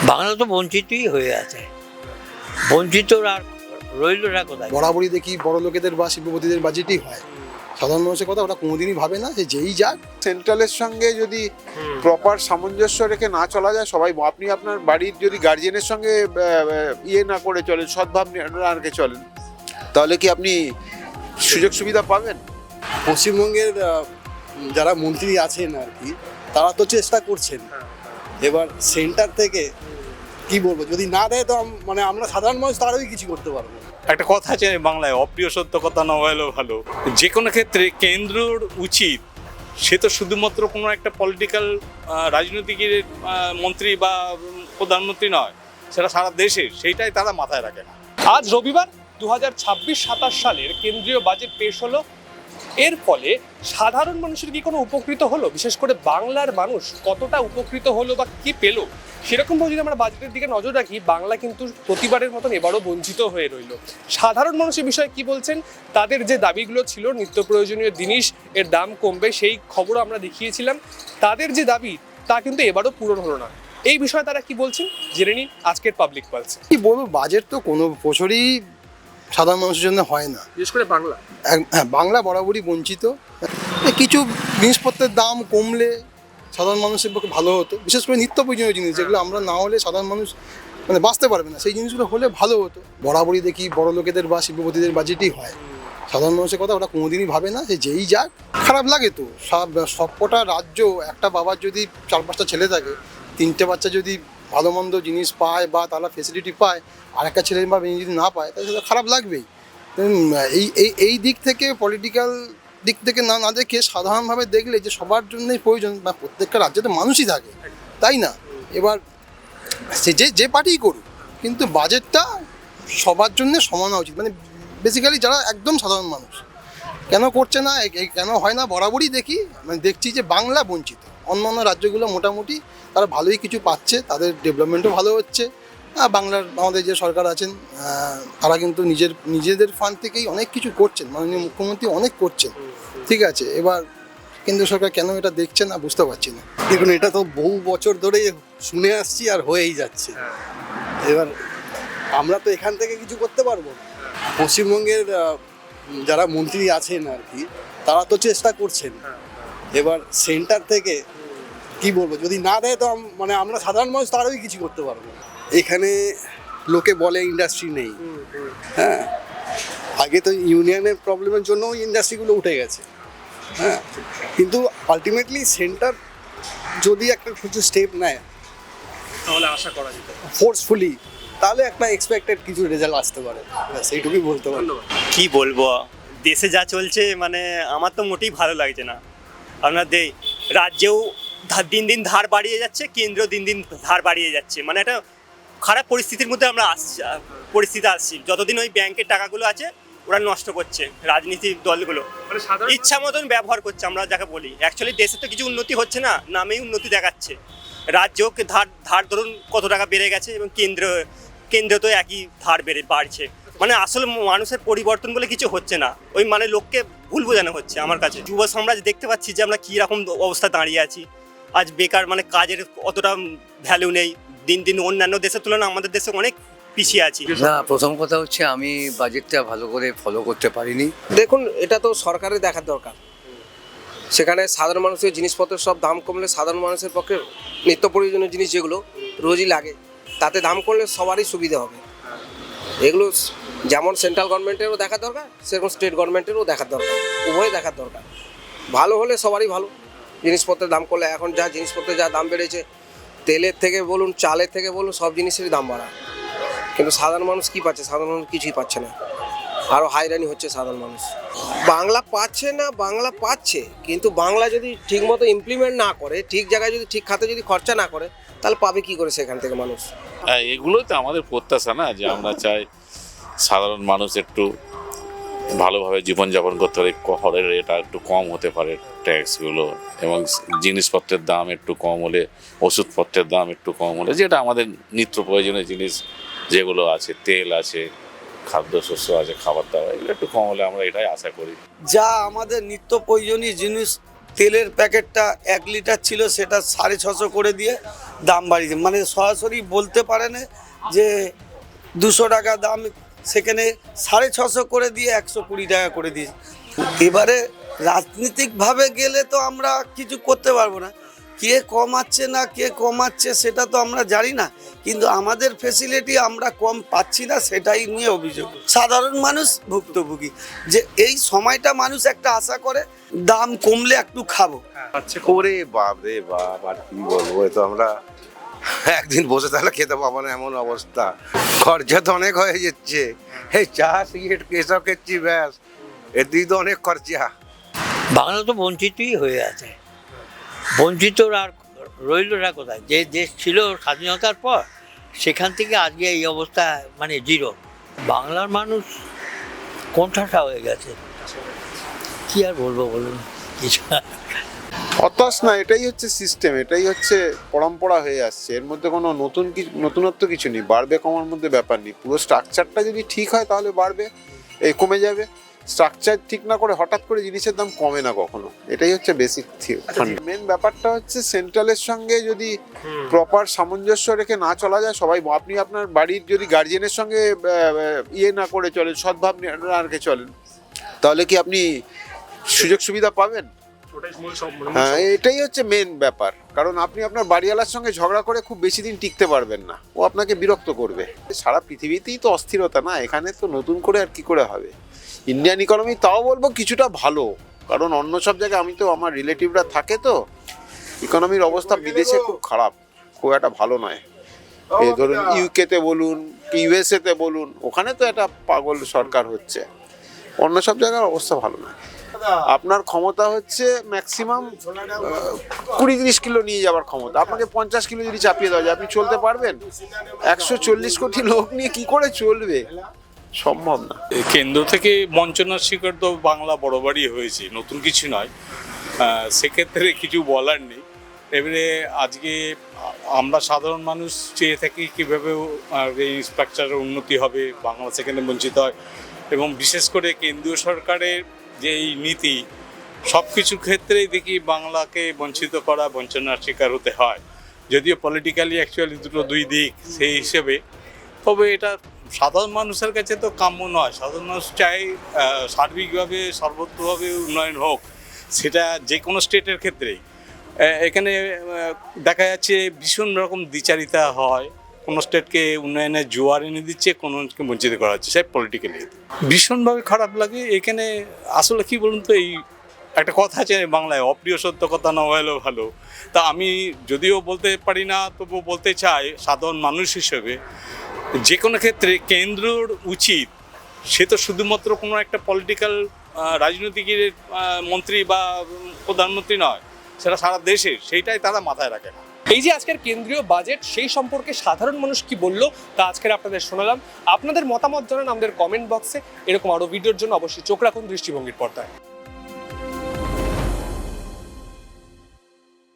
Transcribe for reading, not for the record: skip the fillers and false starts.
বাংলা তো বঞ্চিতই হয়ে আছে, বঞ্চিত আর রইলটা কোথায়? বরাবরই দেখি বড় লোকেদের বা শিল্পপতিদের বাজেটই হয়, সাধারণ মানুষের কথা ওরা কোনোদিনই ভাবে না যে যেই যাক। সেন্ট্রালের সঙ্গে যদি প্রপার সামঞ্জস্য রেখে না চলা যায়, সবাই আপনি আপনার বাড়ির যদি গার্জিয়ানের সঙ্গে ইয়ে না করে চলেন, সদ্ভাব না রেখে চলেন, তাহলে কি আপনি সুযোগ সুবিধা পাবেন? পশ্চিমবঙ্গের যারা মন্ত্রী আছেন আর কি, তারা তো চেষ্টা করছেন। এবার সেন্টার থেকে কি বলবো, যদি না দেয় তো মানে আমরা সাধারণ মানুষ তারাই কিছু করতে পারবো। একটা কথা আছে বাংলায়, অপ্রিয় সত্য কথা না হলেও ভালো। যে কোনো ক্ষেত্রে কেন্দ্রর উচিত, সে তো শুধুমাত্র কোনো একটা পলিটিক্যাল রাজনৈতিক মন্ত্রী বা প্রধানমন্ত্রী নয়, সেটা সারা দেশের, সেইটাই তারা মাথায় রাখে না। আজ রবিবার 2026-27 সালের কেন্দ্রীয় বাজেট পেশ হলো। এর ফলে সাধারণ মানুষের কি কোনো উপকৃত হলো, বিশেষ করে বাংলার মানুষ কতটা উপকৃত হলো বা কি পেল, সেরকমভাবে যদি আমরা বাজেটের দিকে নজর রাখি, বাংলা কিন্তু প্রতিবারের মতন এবারও বঞ্চিত হয়ে রইল। সাধারণ মানুষের বিষয়ে কি বলছেন, তাদের যে দাবিগুলো ছিল নিত্য প্রয়োজনীয় জিনিস এর দাম কমবে, সেই খবরও আমরা দেখিয়েছিলাম, তাদের যে দাবি তা কিন্তু এবারও পূরণ হলো না। এই বিষয়ে তারা কি বলছেন জেনে নিন আজকের পাবলিক পালসে। কি বলবো, বাজেট তো কোনো বছরই সাধারণ মানুষের জন্য হয় না, বিশেষ করে বাংলা। হ্যাঁ, বাংলা বরাবরই বঞ্চিত। কিছু জিনিসপত্রের দাম কমলে সাধারণ মানুষের পক্ষে ভালো হতো, বিশেষ করে নিত্য প্রয়োজনীয় জিনিস যেগুলো আমরা না হলে সাধারণ মানুষ মানে বাঁচতে পারবে না, সেই জিনিসগুলো হলে ভালো হতো। বরাবরই দেখি বড় লোকেদের বা শিল্পপতিদের বাজেটই হয়, সাধারণ মানুষের কথা ওরা কোনোদিনই ভাবে না যে যেই যাক। খারাপ লাগে তো, সবকটা রাজ্য, একটা বাবার যদি 4-5টা ছেলে থাকে, 3টে বাচ্চা যদি ভালো মন্দ জিনিস পায় বা তারা ফেসিলিটি পায়, আর একটা ছেলে বা মেয়ে যদি না পায়, তাহলে সেটা খারাপ লাগবেই। এই দিক থেকে, পলিটিক্যাল দিক থেকে না দেখে সাধারণভাবে দেখলে যে সবার জন্যই প্রয়োজন, বা প্রত্যেকটা রাজ্যে তো মানুষই থাকে, তাই না? এবার সে যে পার্টিই করুক, কিন্তু বাজেটটা সবার জন্য সমান হওয়া উচিত। মানে বেসিক্যালি যারা একদম সাধারণ মানুষ কেন করছে না, কেন হয় না, বরাবরই দেখছি যে বাংলা বঞ্চিত। অন্যান্য রাজ্যগুলো মোটামুটি তারা ভালোই কিছু পাচ্ছে, তাদের ডেভেলপমেন্টও ভালো হচ্ছে। বাংলার আমাদের যে সরকার আছেন, তারা কিন্তু নিজেদের ফান্ড থেকেই অনেক কিছু করছেন, মাননীয় মুখ্যমন্ত্রী অনেক করছেন, ঠিক আছে। এবার কেন্দ্র সরকার কেন এটা দেখছে না বুঝতে পারছি না। দেখুন, এটা তো বহু বছর ধরে শুনে আসছি আর হয়েই যাচ্ছে। এবার আমরা তো এখান থেকে কিছু করতে পারবো না। পশ্চিমবঙ্গের যারা মন্ত্রী আছেন আর কি, তারা তো চেষ্টা করছেন। এবার সেন্টার থেকে কি বলবো, যদি না দেয় তো মানে আমরা সাধারণ মানুষ তারাই কিছু করতে পারবো না। এখানে লোকে বলে ইন্ডাস্ট্রি নেই, হ্যাঁ, আগে তো ইউনিয়নের প্রবলেমের জন্য ইন্ডাস্ট্রিগুলো উঠে গেছে, হ্যাঁ, কিন্তু আলটিমেটলি সেন্টার যদি একটা কিছু স্টেপ নেয় তাহলে আশা করা যেত ফোর্সফুলি, তাহলে একটা এক্সপেক্টেড কিছু রেজাল্ট আসতে পারে, ব্যাস এইটুকুই বলতে পারি। কি বলবো, দেশে যা চলছে মানে আমার তো মোটেই ভালো লাগছে না। আপনার রাজ্যেও দিন দিন ধার বাড়িয়ে যাচ্ছে, কেন্দ্র দিন দিন ধার বাড়িয়ে যাচ্ছে, মানে একটা খারাপ পরিস্থিতির মধ্যে আমরা আসছি। যতদিন ওই ব্যাংকের টাকাগুলো আছে ওরা নষ্ট করছে, রাজনীতির দলগুলো ইচ্ছা মতন ব্যবহার করছে, আমরা যাকে বলি। অ্যাকচুয়ালি দেশে তো কিছু উন্নতি হচ্ছে না, নামেই উন্নতি দেখাচ্ছে। রাজ্যকে ধার ধরুন কত টাকা বেড়ে গেছে, এবং কেন্দ্র তো একই ধার বাড়ছে, মানে আসলে মানুষের পরিবর্তন বলে কিছু হচ্ছে না, ওই মানে লোককে ভুল বোঝানো হচ্ছে। আমার কাছে যুব সমাজ দেখতে পাচ্ছি যে আমরা কীরকম অবস্থা দাঁড়িয়ে আছি। আজ বেকার, মানে কাজের অতটা ভ্যালু নেই, দিন দিন অন্যান্য দেশের তুলনায় আমাদের দেশে অনেক পিছিয়ে আছি। না, প্রথম কথা হচ্ছে আমি বাজেটটা ভালো করে ফলো করতে পারিনি। দেখুন, এটা তো সরকারের দেখার দরকার। সেখানে সাধারণ মানুষের জিনিসপত্রের সব দাম কমলে সাধারণ মানুষের পক্ষে নিত্য প্রয়োজনীয় জিনিস যেগুলো রোজই লাগে, তাতে দাম করলে সবারই সুবিধা হবে। এগুলো যেমন সেন্ট্রাল গভর্নমেন্টেরও দেখার দরকার, সেরকম স্টেট গভর্নমেন্টেরও দেখার দরকার, উভয় দেখার দরকার। ভালো হলে সবারই ভালো। জিনিসপত্রের দাম করলে, এখন যা জিনিসপত্রের যা দাম বেড়েছে, তেলের থেকে বলুন, চালের থেকে বলুন, সব জিনিসেরই দাম বাড়া, কিন্তু সাধারণ মানুষ কী পাচ্ছে? সাধারণ মানুষ কিছুই পাচ্ছে না, আরও হাইরানি হচ্ছে সাধারণ মানুষ। বাংলা পাচ্ছে না, বাংলা পাচ্ছে, কিন্তু বাংলা যদি ঠিকমতো ইমপ্লিমেন্ট না করে, ঠিক জায়গায় যদি ঠিক খাতে যদি খরচা না করে, তাহলে পাবে কী করে সেখান থেকে মানুষ? এগুলোই তো আমাদের প্রত্যাশা না, যে আমরা চাই সাধারণ মানুষ একটু ভালোভাবে জীবনযাপন করতে পারে, হরের রেট একটু কম হতে পারে, ট্যাক্সগুলো, এবং জিনিসপত্রের দাম একটু কম হলে, ওষুধপত্রের দাম একটু কম হলে, যেটা আমাদের নিত্য প্রয়োজনীয় জিনিস যেগুলো আছে, তেল আছে, খাদ্যশস্য আছে, খাবার দাবার, এগুলো একটু কম হলে আমরা এটাই আশা করি। যা আমাদের নিত্য প্রয়োজনীয় জিনিস, তেলের প্যাকেটটা 1 লিটার ছিল, সেটা 650 করে দিয়ে দাম বাড়িয়েছে, মানে সরাসরি বলতে পারে না যে 200 টাকা দাম, সেখানে 650 করে দিয়ে 120 টাকা করে দিয়েছে। এবারে রাজনীতিকভাবে গেলে তো আমরা কিছু করতে পারবো না, কে কমাচ্ছে না কে কমাচ্ছে সেটা তো আমরা জানি না, কিন্তু আমাদের ফেসিলিটি আমরা কম পাচ্ছি না, সেটাই নিয়ে অভিযোগ। সাধারণ মানুষ ভুক্তভোগী, যে এই সময়টা মানুষ একটা আশা করে দাম কমলে একটু খাবো। ওরে বাপ রে বাপ, আর কি বলবো, এ তো আমরা একদিন বসে তাহলে খেতে পাবো না এমন অবস্থা। খরচা তো অনেক হয়ে যাচ্ছে, এই চা সিগারেট এসব খেচ্ছি, ব্যাস এতেই তো অনেক খরচা। বাংলা তো বঞ্চিতই হয়ে আছে, বঞ্চিত আর রইল না কোথায়? যে দেশ ছিল স্বাধীনতার পর, সেখান থেকে আজকে এই অবস্থা, মানে জিরো। বাংলার মানুষ কোণঠাসা হয়ে গেছে, কি আর বলবো বলুন, কিছু হতাশ না, এটাই হচ্ছে সিস্টেম, এটাই হচ্ছে পরম্পরা হয়ে আসছে। এর মধ্যে কোনো নতুনত্ব কিছু নেই, বাড়বে কমার মধ্যে ব্যাপার নেই। পুরো স্ট্রাকচারটা যদি ঠিক হয় তাহলে বাড়বে, কমে যাবে। স্ট্রাকচার ঠিক না করে হঠাৎ করে জিনিসের দাম কমে না কখনো, এটাই হচ্ছে বেসিক মেন ব্যাপারটা হচ্ছে সেন্ট্রালের সঙ্গে যদি প্রপার সামঞ্জস্য রেখে না চলা যায়, সবাই আপনি আপনার বাড়ির যদি গার্জিয়ানের সঙ্গে না করে চলেন, সদ্ভাব না রেখে চলেন, তাহলে কি আপনি সুযোগ সুবিধা পাবেন? হ্যাঁ, এটাই হচ্ছে মেন ব্যাপার। কারণ আপনি আপনার বাড়িওয়ালার সঙ্গে ঝগড়া করে খুব বেশি দিন টিকতে পারবেন না, ও আপনাকে বিরক্ত করবে। সারা পৃথিবীতেই তো অস্থিরতা না, এখানে তো নতুন করে আর কি করে হবে। ইন্ডিয়ান ইকোনমি তাও বলবো কিছুটা ভালো, কারণ অন্য সব জায়গায় আমি তো, আমার রিলেটিভরা থাকে তো, ইকোনমির অবস্থা বিদেশে খুব খারাপ, খুব একটা ভালো নয়। এই ধরুন ইউকেতে বলুন, ইউএসএতে বলুন, ওখানে তো একটা পাগল সরকার হচ্ছে, অন্য সব জায়গার অবস্থা ভালো নয়। আপনার ক্ষমতা হচ্ছে ম্যাক্সিমাম 20-30 কিলো নিয়ে যাওয়ার ক্ষমতা, আপনাকে 50 কিলো যদি চাপিয়ে দেওয়া যায়, আপনি চলতে পারবেন? 140 কোটি লোক নিয়ে কি করে চলবে? সম্ভব না। কেন্দ্র থেকে বঞ্চনার শিকার তো বাংলা বরাবরই হয়েছে, নতুন কিছু নয়, সেক্ষেত্রে কিছু বলার নেই। এবারে আজকে আমরা সাধারণ মানুষ চেয়ে থাকি কীভাবে এই স্ট্রাকচারের উন্নতি হবে, বাংলা সেখানে বঞ্চিত হয়, এবং বিশেষ করে কেন্দ্রীয় সরকারের যে এই নীতি, সব কিছুর ক্ষেত্রেই দেখি বাংলাকে বঞ্চিত করা, বঞ্চনার শিকার হতে হয়। যদিও পলিটিক্যালি অ্যাকচুয়ালি দুই দিক সেই হিসেবে, তবে এটা সাধারণ মানুষের কাছে তো কাম্য নয়। সাধারণ মানুষ চাই সার্বিকভাবে সর্বত্রভাবে উন্নয়ন হোক, সেটা যে কোনো স্টেটের ক্ষেত্রেই। এখানে দেখা যাচ্ছে ভীষণ রকম দ্বিচারিতা হয়, কোনো স্টেটকে উন্নয়নের জোয়ার এনে দিচ্ছে, কোনোকে বঞ্চিত করা হচ্ছে, সে পলিটিক্যালি ভীষণভাবে খারাপ লাগে। এখানে আসলে কি বলুন তো, এই একটা কথা আছে বাংলায়, অপ্রিয় সত্য কথা না হলেও ভালো। তা আমি যদিও বলতে পারি না, তবুও বলতে চাই সাধারণ মানুষ হিসেবে, যে কোনো ক্ষেত্রে কেন্দ্রর উচিত, সে তো শুধুমাত্র কোনো একটা পলিটিক্যাল রাজনৈতিকের মন্ত্রী বা প্রধানমন্ত্রী নয়, সেটা সারা দেশের, সেইটাই তারা মাথায় রাখে না। এই যে আজকের কেন্দ্রীয় বাজেট, সেই সম্পর্কে সাধারণ মানুষ কি বললো তা আজকের আপনাদের শোনালাম। আপনাদের মতামত জানান আমাদের কমেন্ট বক্সে। এরকম আরও ভিডিওর জন্য অবশ্যই চোখ রাখুন দৃষ্টিভঙ্গির পর্দায়।